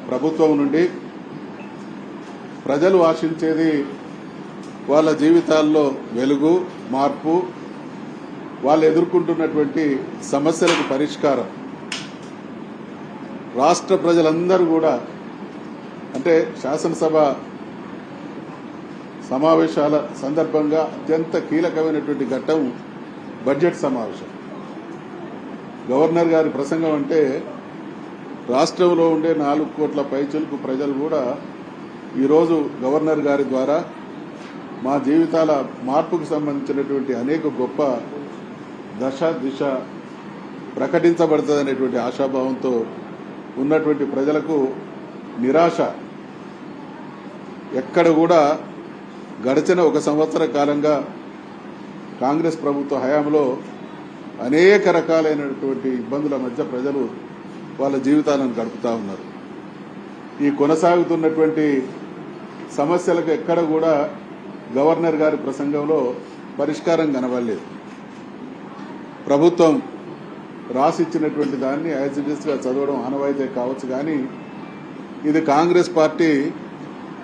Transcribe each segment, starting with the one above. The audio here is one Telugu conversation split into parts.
ప్రభుత్వం నుండి ప్రజలు ఆశించేది వాళ్ళ జీవితాల్లో వెలుగు, మార్పు, వాళ్ళు ఎదుర్కొంటున్నటువంటి సమస్యలకు పరిష్కారం. రాష్ట్ర ప్రజలందరూ కూడా అంటే శాసనసభ సమావేశాల సందర్భంగా అత్యంత కీలకమైనటువంటి ఘట్టం బడ్జెట్ సమావేశం. గవర్నర్ గారి ప్రసంగం అంటే రాష్ట్రంలో ఉండే 4 కోట్ల పైచిలకు ప్రజలు కూడా ఈరోజు గవర్నర్ గారి ద్వారా మా జీవితాల మార్పుకు సంబంధించినటువంటి అనేక గొప్ప దశ దిశ ప్రకటించబడుతుందనేటువంటి ఆశాభావంతో ఉన్నటువంటి ప్రజలకు నిరాశ. ఎక్కడ కూడా గడిచిన 1 సంవత్సర కాలంగా కాంగ్రెస్ ప్రభుత్వ హయాంలో అనేక రకాలైనటువంటి ఇబ్బందుల మధ్య ప్రజలు వాళ్ళ జీవితాలను గడుపుతా ఉన్నారు. ఈ కొనసాగుతున్నటువంటి సమస్యలకు ఎక్కడ కూడా గవర్నర్ గారి ప్రసంగంలో పరిష్కారం కనబడలేదు. ప్రభుత్వం రాసిచ్చినటువంటి దాన్ని యాజ్ ఇట్ ఈస్ గా చదవడం ఆనవాయితీ కావచ్చు, కానీ ఇది కాంగ్రెస్ పార్టీ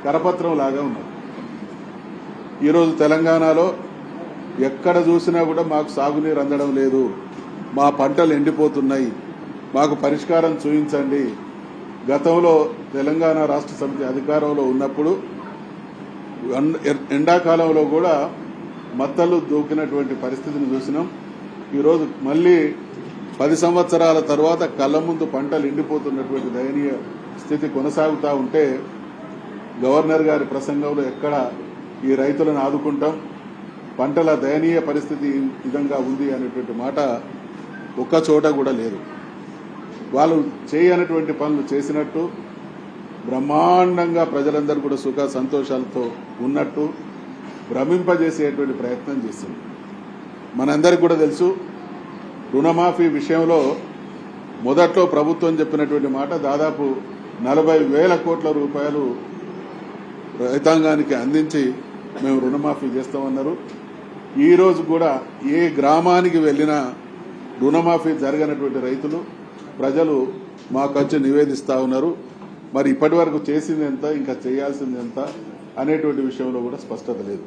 కరపత్రం లాగా ఉన్నది. ఈరోజు తెలంగాణలో ఎక్కడ చూసినా కూడా మాకు సాగునీరు అందడం లేదు, మా పంటలు ఎండిపోతున్నాయి, మాకు పరిష్కారం చూపించండి. గతంలో తెలంగాణ రాష్ట్ర సమితి అధికారంలో ఉన్నప్పుడు ఎండాకాలంలో కూడా మత్తలు దూకినటువంటి పరిస్థితిని చూసినాం. ఈరోజు మళ్లీ 10 సంవత్సరాల తర్వాత కళ్ల ముందు పంటలు ఎండిపోతున్నటువంటి దయనీయ స్థితి కొనసాగుతూ ఉంటే గవర్నర్ గారి ప్రసంగంలో ఎక్కడ ఈ రైతులను ఆదుకుంటాం, పంటల దయనీయ పరిస్థితి ఈ విధంగా ఉంది అనేటువంటి మాట ఒక్క చోట కూడా లేదు. వాళ్ళు చేయనటువంటి పనులు చేసినట్టు, బ్రహ్మాండంగా ప్రజలందరూ కూడా సుఖ సంతోషాలతో ఉన్నట్టు భ్రమింపజేసేటువంటి ప్రయత్నం చేసింది. మనందరికీ కూడా తెలుసు, రుణమాఫీ విషయంలో మొదట్లో ప్రభుత్వం చెప్పినటువంటి మాట దాదాపు 40,000 కోట్ల రూపాయలు రైతాంగానికి అందించి మేము రుణమాఫీ చేస్తామన్నారు. ఈ రోజు కూడా ఏ గ్రామానికి వెళ్లినా రుణమాఫీ జరగనటువంటి రైతులు ప్రజలు మాకు వచ్చి నివేదిస్తా ఉన్నారు. మరి ఇప్పటి వరకు చేసింది ఎంత, ఇంకా చేయాల్సింది ఎంత అనేటువంటి విషయంలో కూడా స్పష్టత లేదు.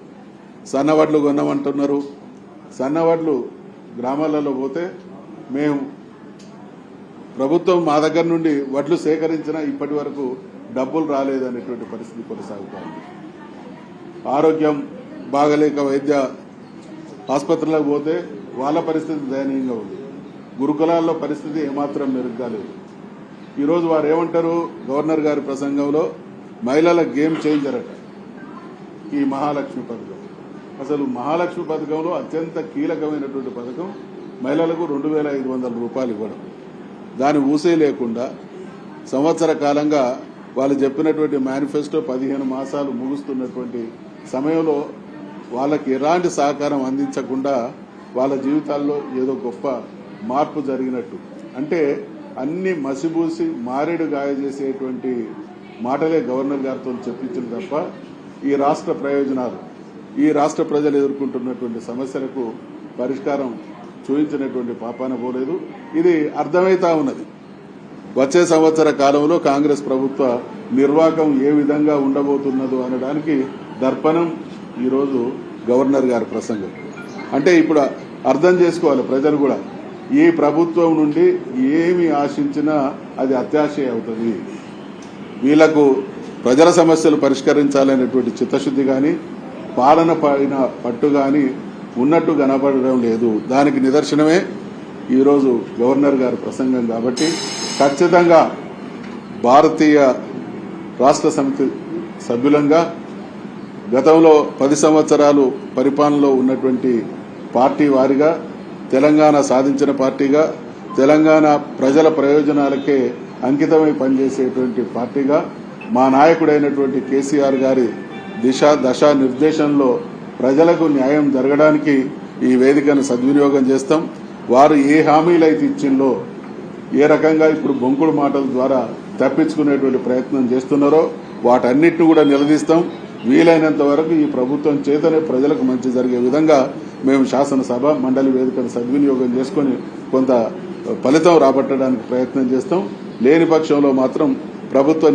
సన్నవడ్లు కొన్నామంటున్నారు. సన్నవడ్లు గ్రామాలలో పోతే మేము ప్రభుత్వం మా దగ్గర నుండి వడ్లు సేకరించినా ఇప్పటి వరకు డబ్బులు రాలేదనేటువంటి పరిస్థితి కొనసాగుతా ఉంది. ఆరోగ్యం బాగలేక వైద్య ఆసుపత్రులకు పోతే వాళ్ళ పరిస్థితి దయనీయంగా ఉంది. గురుకులాల్లో పరిస్థితి ఏమాత్రం మెరుగ్గా లేదు. ఈరోజు వారు ఏమంటారు గవర్నర్ గారి ప్రసంగంలో, మహిళల గేమ్ చేంజర్ అట ఈ మహాలక్ష్మి పథకం. అసలు మహాలక్ష్మి పథకంలో అత్యంత కీలకమైనటువంటి పథకం మహిళలకు 2,500 రూపాయలు ఇవ్వడం. దాని ఊసే లేకుండా సంవత్సర కాలంగా వాళ్ళు చెప్పినటువంటి మేనిఫెస్టో 15 మాసాలు ముగుస్తున్నటువంటి సమయంలో వాళ్ళకి ఎలాంటి సహకారం అందించకుండా వాళ్ళ జీవితాల్లో ఏదో గొప్ప మార్పు జరిగినట్టు, అంటే అన్ని మసిబూసి మారేడు గాయ చేసేటువంటి మాటలే గవర్నర్ గారితో చెప్పించింది తప్ప ఈ రాష్ట్ర ప్రయోజనాలు, ఈ రాష్ట్ర ప్రజలు ఎదుర్కొంటున్నటువంటి సమస్యలకు పరిష్కారం చూపించినటువంటి పాపాన పోలేదు. ఇది అర్థమైతా ఉన్నది. వచ్చే సంవత్సర కాలంలో కాంగ్రెస్ ప్రభుత్వ నిర్వాహకం ఏ విధంగా ఉండబోతున్నదో అనడానికి దర్పణం ఈరోజు గవర్నర్ గారి ప్రసంగం. అంటే ఇప్పుడు అర్థం చేసుకోవాలి ప్రజలు కూడా, ఈ ప్రభుత్వం నుండి ఏమి ఆశించినా అది అత్యాశయ అవుతుంది. వీళ్లకు ప్రజల సమస్యలు పరిష్కరించాలనేటువంటి చిత్తశుద్ధి కానీ పాలన పైన పట్టు కానీ ఉన్నట్టు కనబడడం లేదు. దానికి నిదర్శనమే ఈరోజు గవర్నర్ గారి ప్రసంగం. కాబట్టి ఖచ్చితంగా భారతీయ రాష్ట్ర సమితి సభ్యులంగా గతంలో 10 సంవత్సరాలు పరిపాలనలో ఉన్నటువంటి పార్టీ వారిగా, తెలంగాణ సాధించిన పార్టీగా, తెలంగాణ ప్రజల ప్రయోజనాలకే అంకితమై పనిచేసేటువంటి పార్టీగా మా నాయకుడైనటువంటి కేసీఆర్ గారి దశ నిర్దేశంలో ప్రజలకు న్యాయం జరగడానికి ఈ వేదికను సద్వినియోగం చేస్తాం. వారు ఏ హామీలైతే ఇచ్చిందో, ఏ రకంగా ఇప్పుడు బొంకుడు మాటల ద్వారా తప్పించుకునేటువంటి ప్రయత్నం చేస్తున్నారో వాటన్నిటిని కూడా నిలదీస్తాం. వీలైనంత వరకు ఈ ప్రభుత్వం చేతనే ప్రజలకు మంచి జరిగే విధంగా మేము శాసనసభ మండలి వేదికను సద్వినియోగం చేసుకుని కొంత ఫలితం రాబట్టడానికి ప్రయత్నం చేస్తాం. లేని పక్షంలో మాత్రం ప్రభుత్వ